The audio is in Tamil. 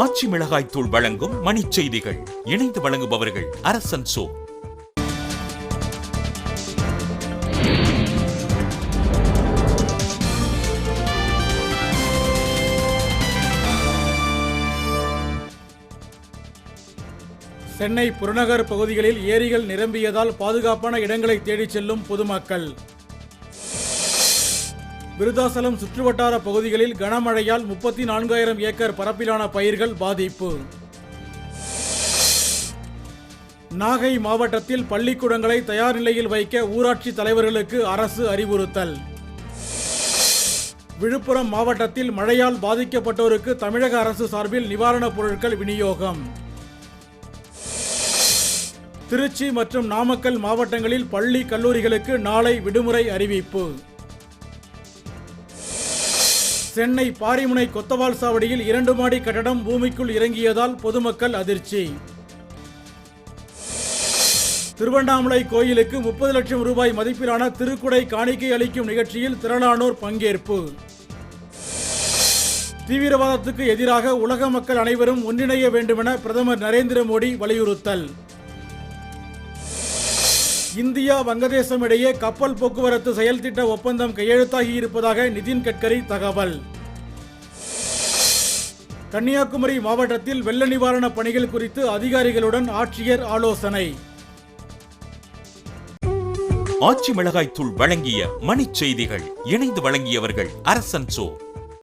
ஆச்சி மிளகாய் தூள் வழங்கும் மணிச் செய்திகள். இணைந்து வழங்குபவர்கள் அரசன் சோ. சென்னை புறநகர் பகுதிகளில் ஏரிகள் நிரம்பியதால் பாதுகாப்பான இடங்களை தேடிச் செல்லும் பொதுமக்கள். விருதாசலம் சுற்றுவட்டார பகுதிகளில் கனமழையால் 34,000 ஏக்கர் பரப்பிலான பயிர்கள் பாதிப்பு. நாகை மாவட்டத்தில் பள்ளிக்கூடங்களை தயார் நிலையில் வைக்க ஊராட்சி தலைவர்களுக்கு அரசு அறிவுறுத்தல். விழுப்புரம் மாவட்டத்தில் மழையால் பாதிக்கப்பட்டோருக்கு தமிழக அரசு சார்பில் நிவாரணப் பொருட்கள் விநியோகம். திருச்சி மற்றும் நாமக்கல் மாவட்டங்களில் பள்ளி கல்லூரிகளுக்கு நாளை விடுமுறை அறிவிப்பு. சென்னை பாரிமுனை கொத்தவால் சாவடியில் 2 மாடி கட்டடம் பூமிக்குள் இறங்கியதால் பொதுமக்கள் அதிர்ச்சி. திருவண்ணாமலை கோயிலுக்கு 30 லட்சம் ரூபாய் மதிப்பிலான திருக்குடை காணிக்கை அளிக்கும் நிகழ்ச்சியில் திரளானோர் பங்கேற்பு. தீவிரவாதத்துக்கு எதிராக உலக மக்கள் அனைவரும் ஒன்றிணைய வேண்டுமென பிரதமர் நரேந்திர மோடி வலியுறுத்தல். இந்தியா வங்கதேசம் இடையே கப்பல் போக்குவரத்து செயல் திட்ட ஒப்பந்தம் கையெழுத்தாகி இருப்பதாக நிதின் கட்கரி தகவல். கன்னியாகுமரி மாவட்டத்தில் வெள்ள நிவாரண பணிகள் குறித்து அதிகாரிகளுடன் ஆட்சியர் ஆலோசனை. ஆச்சி மிளகாய் தூள் வழங்கிய மணிச் செய்திகள். இணைந்து வழங்கியவர்கள் அரசன் சோ.